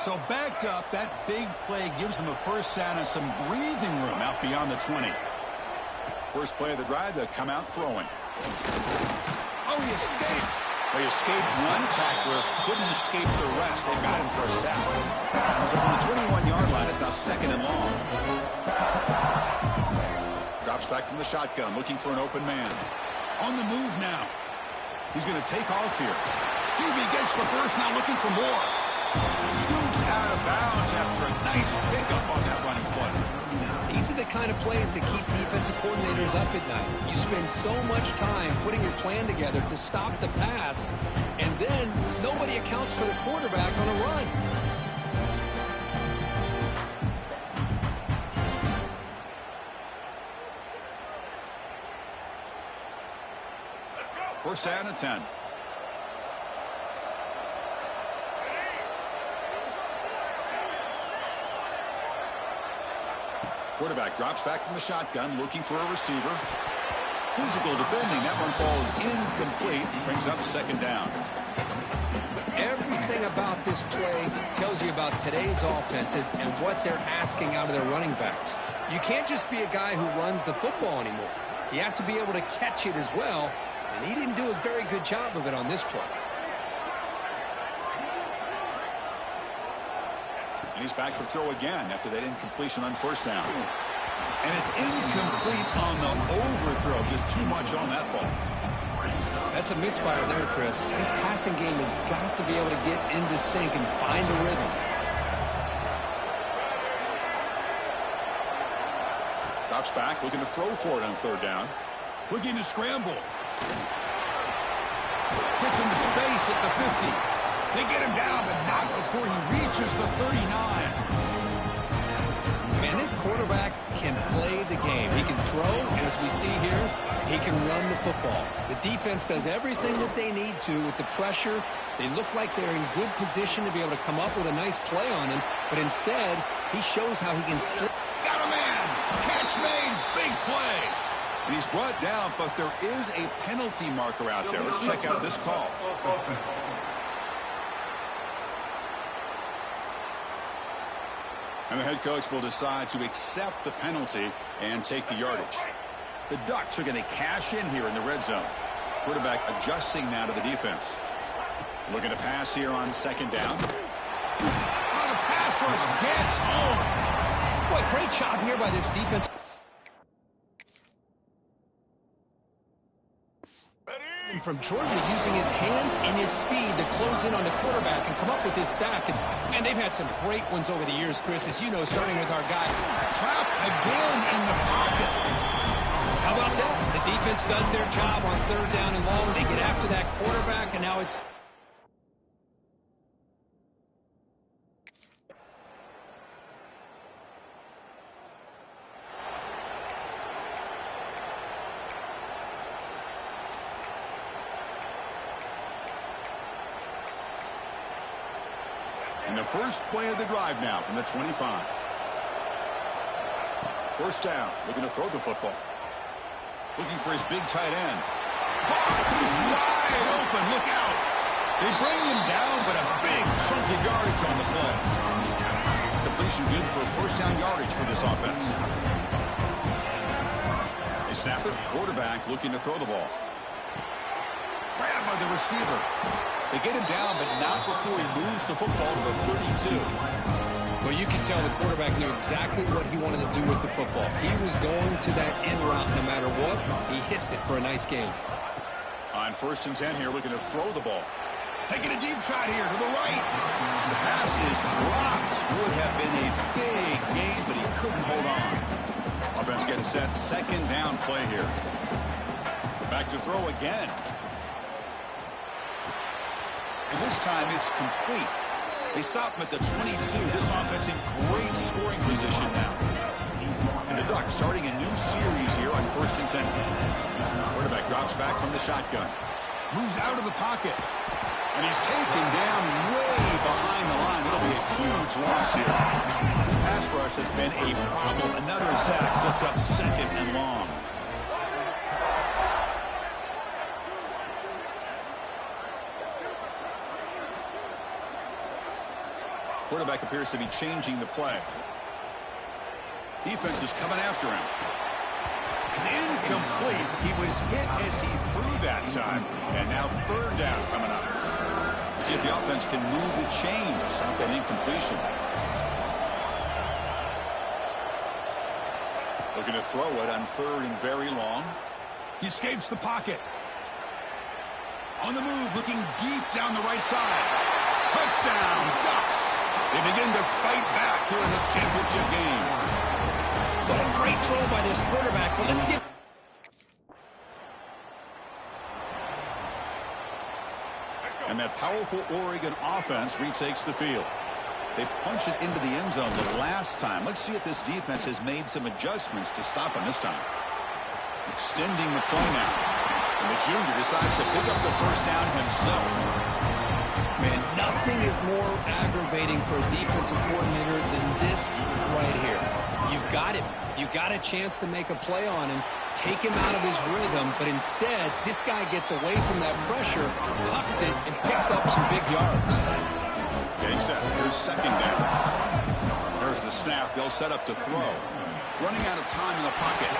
So backed up, that big play gives them a first down and some breathing room out beyond the 20. First play of the drive, they come out throwing. Oh, he escaped. Well, he escaped one tackler, couldn't escape the rest. They got him for a sack. So from the 21-yard line, it's now second and long. Drops back from the shotgun, looking for an open man. On the move now. He's going to take off here. QB gets the first, now looking for more. Scoops out of bounds after a nice pickup on that running play. These are the kind of plays that keep defensive coordinators up at night. You spend so much time putting your plan together to stop the pass, and then nobody accounts for the quarterback on a run. First down and 10. Quarterback drops back from the shotgun, looking for a receiver. Physical defending. That one falls incomplete. Brings up second down. Everything about this play tells you about today's offenses and what they're asking out of their running backs. You can't just be a guy who runs the football anymore. You have to be able to catch it as well, and he didn't do a very good job of it on this play. And he's back to throw again after that incompletion on first down. And it's incomplete on the overthrow. Just too much on that ball. That's a misfire there, Chris. His passing game has got to be able to get into sync and find a rhythm. Drops back, looking to throw for it on third down. Looking to scramble. Gets into space at the 50. They get him down, but not before he reaches the 39. Man, this quarterback can play the game. He can throw, and as we see here, he can run the football. The defense does everything that they need to with the pressure. They look like they're in good position to be able to come up with a nice play on him, but instead, he shows how he can slip. Got a man! Catch made! Big play! And he's brought down, but there is a penalty marker out there. Let's check out this call. And the head coach will decide to accept the penalty and take the yardage. The Ducks are going to cash in here in the red zone. Quarterback adjusting now to the defense. Looking to pass here on second down. Oh, the pass rush gets home. Boy, great job here by this defense. From Georgia, using his hands and his speed to close in on the quarterback and come up with this sack. And they've had some great ones over the years, Chris, as you know, starting with our guy. Trapped again in the pocket. How about that? The defense does their job on third down and long. They get after that quarterback, and now it's... And the first play of the drive now from the 25. First down, looking to throw the football. Looking for his big tight end. He's wide open, look out. They bring him down, but a big chunk of yardage on the play. Completion good for first down yardage for this offense. They snap it. Quarterback looking to throw the ball. Grabbed by the receiver. They get him down, but not before he moves the football to the 32. Well, you can tell the quarterback knew exactly what he wanted to do with the football. He was going to that end route no matter what. He hits it for a nice gain. On 1st and 10 here, looking to throw the ball. Taking a deep shot here to the right. And the pass is dropped. Would have been a big gain, but he couldn't hold on. Offense getting set. 2nd down play here. Back to throw again. And this time it's complete. They stop him at the 22. This offense in great scoring position now. And the Ducks starting a new series here on 1st and 10. Quarterback drops back from the shotgun. Moves out of the pocket. And he's taken down way behind the line. It'll be a huge loss here. This pass rush has been a problem. Another sack sets up 2nd and long. Quarterback appears to be changing the play. Defense is coming after him. It's incomplete. He was hit as he threw that time. And now 3rd down coming up. See if the offense can move the chains. Stop that incompletion. Looking to throw it on 3rd and very long. He escapes the pocket. On the move, looking deep down the right side. Touchdown, Ducks. They begin to fight back here in this championship game. What a great throw by this quarterback. But let's give... And that powerful Oregon offense retakes the field. They punch it into the end zone the last time. Let's see if this defense has made some adjustments to stop him this time. Extending the play now. And the junior decides to pick up the first down himself. Man, nothing is more aggravating for a defensive coordinator than this right here. You've got him. You got a chance to make a play on him, take him out of his rhythm, but instead, this guy gets away from that pressure, tucks it, and picks up some big yards. Getting set. Here's 2nd down. There's the snap. They'll set up to throw. Running out of time in the pocket.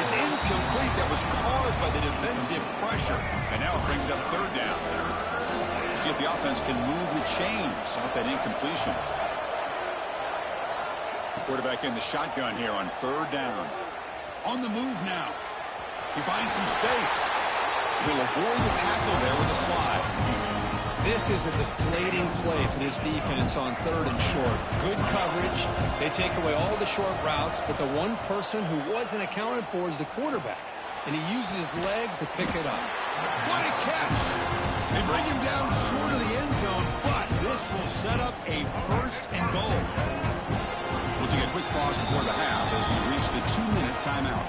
It's incomplete. That was caused by the defensive pressure. And now it brings up 3rd down. See if the offense can move the chains off that incompletion. Quarterback in the shotgun here on 3rd down. On the move now. He finds some space. He'll avoid the tackle there with a slide. This is a deflating play for this defense on 3rd and short. Good coverage. They take away all the short routes, but the one person who wasn't accounted for is the quarterback. And he uses his legs to pick it up. What a catch! They bring him down short of the end zone, but this will set up a 1st and goal. We'll take a quick pause before the half as we reach the 2-minute timeout.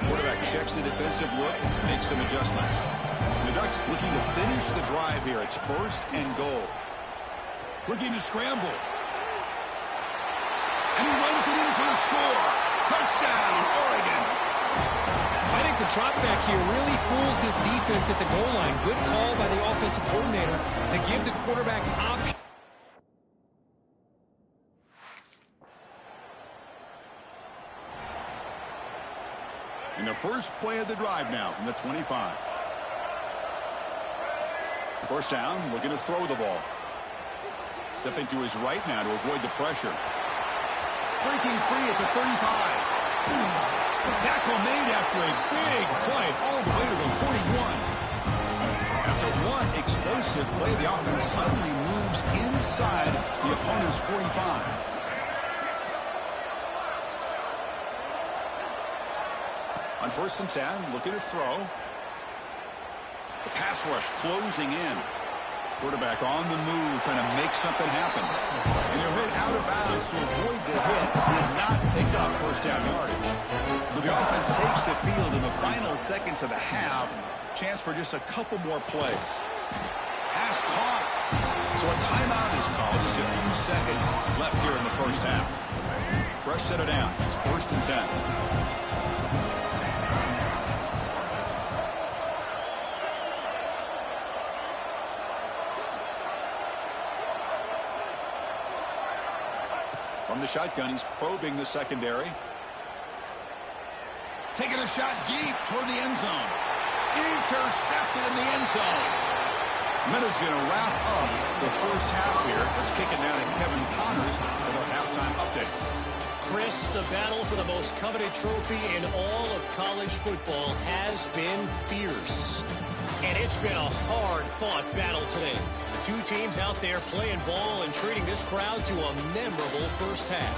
Quarterback checks the defensive look, makes some adjustments. The Ducks looking to finish the drive here. It's 1st and goal. Looking to scramble. And he runs it in for the score. Touchdown, Oregon. I think the drop back here really fools this defense at the goal line. Good call by the offensive coordinator to give the quarterback option. In the first play of the drive now from the 25. 1st down, looking to throw the ball. Stepping to his right now to avoid the pressure. Breaking free at the 35. The tackle made after a big play all the way to the 41. After one explosive play, the offense suddenly moves inside the opponent's 45. On 1st and 10, looking to throw. The pass rush closing in. Quarterback on the move, trying to make something happen. And they're hit out of bounds to avoid the hit. Did not pick up 1st down yardage. So the offense takes the field in the final seconds of the half. Chance for just a couple more plays. Pass caught. So a timeout is called. Just a few seconds left here in the 1st half. Fresh set of downs. It's 1st and 10. From the shotgun, he's probing the secondary. Taking a shot deep toward the end zone. Intercepted in the end zone. Minutes going to wrap up the first half here. Let's kick it now to Kevin Connors with our halftime update. Chris, the battle for the most coveted trophy in all of college football has been fierce. And it's been a hard-fought battle today. Two teams out there playing ball and treating this crowd to a memorable first half.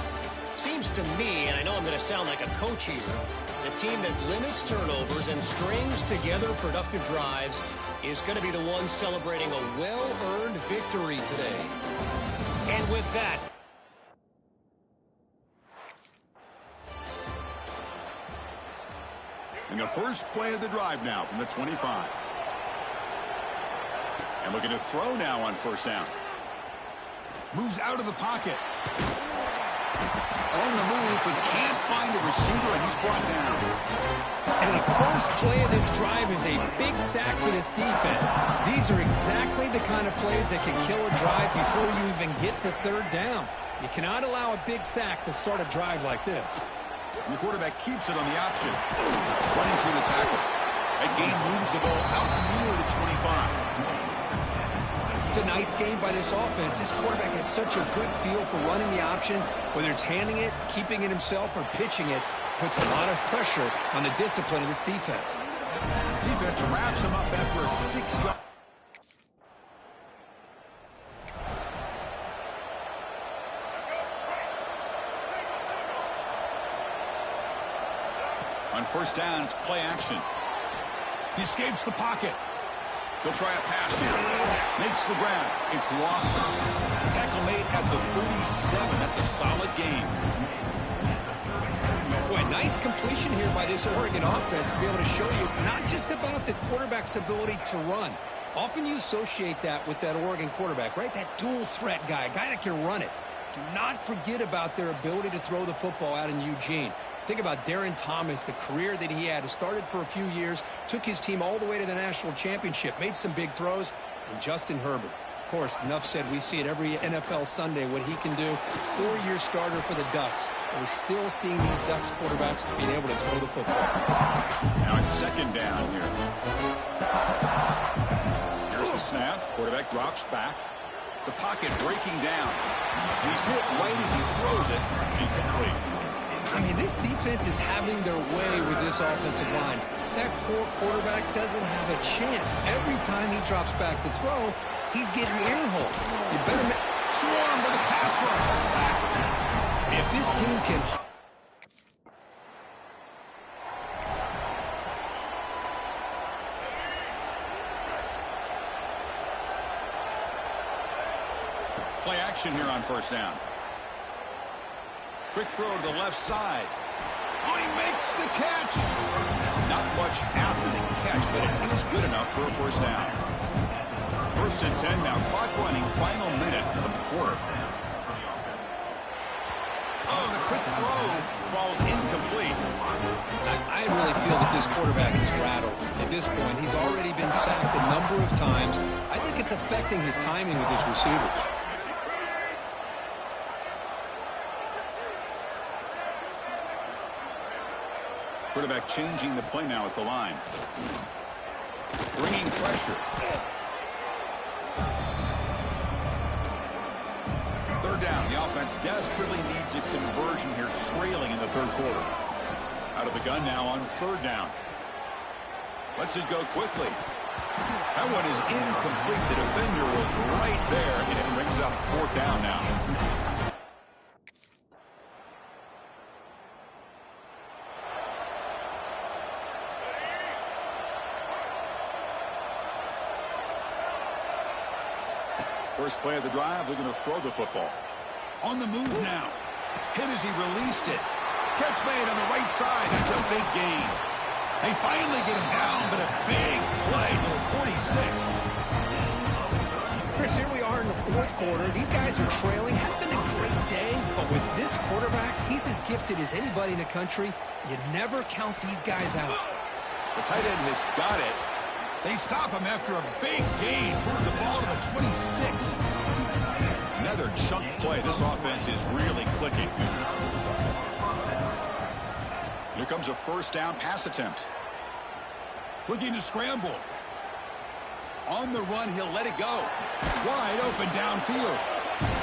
Seems to me, and I know I'm going to sound like a coach here, the team that limits turnovers and strings together productive drives is going to be the one celebrating a well-earned victory today. And with that, and the first play of the drive now from the 25. And looking to throw now on first down. Moves out of the pocket. On the move, but can't find a receiver, and he's brought down. And the first play of this drive is a big sack for this defense. These are exactly the kind of plays that can kill a drive before you even get the third down. You cannot allow a big sack to start a drive like this. And the quarterback keeps it on the option. Running through the tackle. That game moves the ball out near the 25. It's a nice game by this offense. This quarterback has such a good feel for running the option. Whether it's handing it, keeping it himself, or pitching it, puts a lot of pressure on the discipline of this defense. Defense wraps him up after a 6-yard. On first down, it's play action. He escapes the pocket. He'll try a pass here. Makes the grab. It's Lawson. Tackle made at the 37. That's a solid game. Boy, nice completion here by this Oregon offense to be able to show you it's not just about the quarterback's ability to run. Often you associate that with that Oregon quarterback, right? That dual threat guy, a guy that can run it. Do not forget about their ability to throw the football out in Eugene. Think about Darren Thomas, the career that he had. He started for a few years, took his team all the way to the national championship, made some big throws, and Justin Herbert. Of course, enough said, we see it every NFL Sunday what he can do. 4-year starter for the Ducks. We're still seeing these Ducks quarterbacks being able to throw the football. Now it's second down here. Here's the snap. Quarterback drops back. The pocket breaking down. He's hit right as he throws it. Incomplete. I mean, this defense is having their way with this offensive line. That poor quarterback doesn't have a chance. Every time he drops back to throw, he's getting ear-holed. You better swarm to the pass rush. A sack. If this team can... Play action here on first down. Quick throw to the left side. Oh, he makes the catch. Not much after the catch, but it is good enough for a first down. First and 10 now. Clock running. Final minute of the quarter. Oh, the quick throw falls incomplete. I really feel that this quarterback is rattled. At this point, he's already been sacked a number of times. I think it's affecting his timing with his receivers. Quarterback changing the play now at the line. Bringing pressure. Third down. The offense desperately needs a conversion here, trailing in the third quarter. Out of the gun now on third down. Lets it go quickly. That one is incomplete. The defender was right there, and it brings up fourth down now. First play of the drive, they're going to throw the football. On the move now. Hit as he released it. Catch made on the right side. That's a big gain. They finally get him down, but a big play to the 46. Chris, here we are in the fourth quarter. These guys are trailing. Hasn't been a great day, but with this quarterback, he's as gifted as anybody in the country. You never count these guys out. The tight end has got it. They stop him after a big gain. Move the ball to the 26. Another chunk play. This offense is really clicking. Here comes a first down pass attempt. Looking to scramble. On the run, he'll let it go. Wide open downfield.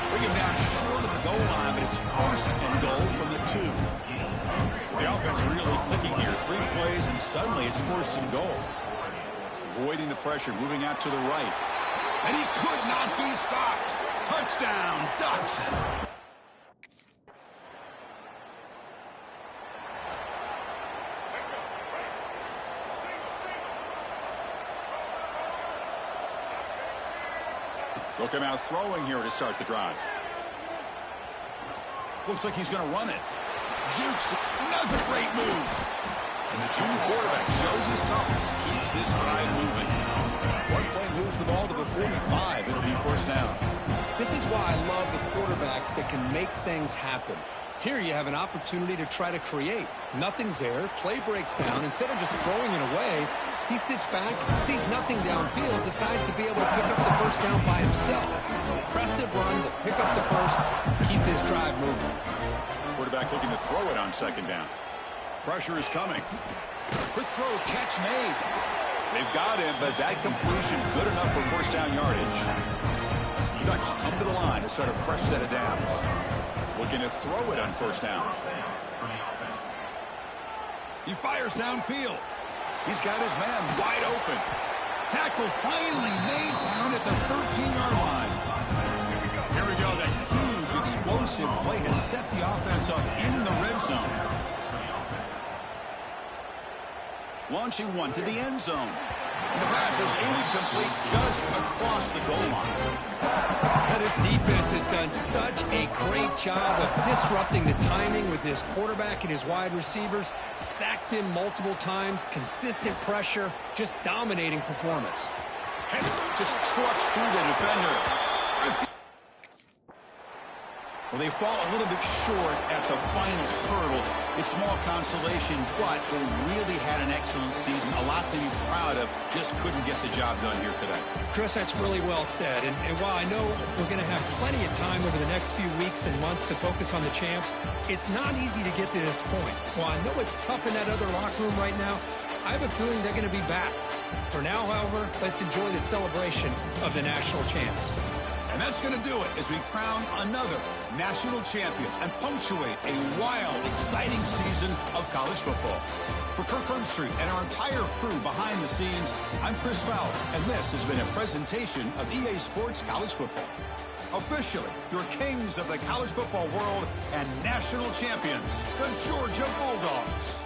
Bring him down short of the goal line, but it's first and goal from the 2. So the offense really clicking here. 3 plays, and suddenly it's first and goal. Avoiding the pressure, moving out to the right. And he could not be stopped. Touchdown, Ducks. They'll come out throwing here to start the drive. Looks like he's going to run it. Jukes. Another great move. And the junior quarterback shows his toughness, keeps this drive moving. One play moves the ball to the 45. It'll be first down. This is why I love the quarterbacks that can make things happen. Here you have an opportunity to try to create. Nothing's there. Play breaks down. Instead of just throwing it away, he sits back, sees nothing downfield, decides to be able to pick up the first down by himself. Impressive run to pick up the first, keep this drive moving. Quarterback looking to throw it on second down. Pressure is coming. Quick throw, catch made. They've got him, but that completion good enough for first down yardage. The Ducks come to the line to start a fresh set of downs. Looking to throw it on first down. He fires downfield. He's got his man wide open. Tackle finally made down at the 13-yard line. Here we go. That huge explosive play has set the offense up in the red zone. Launching one to the end zone. And the pass is incomplete just across the goal line. And this defense has done such a great job of disrupting the timing with his quarterback and his wide receivers. Sacked him multiple times, consistent pressure, just dominating performance. Just trucks through the defender. Well, they fall a little bit short at the final hurdle. It's small consolation, but they really had an excellent season. A lot to be proud of. Just couldn't get the job done here today. Chris, that's really well said. And while I know we're going to have plenty of time over the next few weeks and months to focus on the champs, it's not easy to get to this point. While I know it's tough in that other locker room right now, I have a feeling they're going to be back. For now, however, let's enjoy the celebration of the national champs. And that's going to do it as we crown another national champion and punctuate a wild, exciting season of college football. For Kirk Herbstreit and our entire crew behind the scenes, I'm Chris Fowler, and this has been a presentation of EA Sports College Football. Officially, your kings of the college football world and national champions, the Georgia Bulldogs.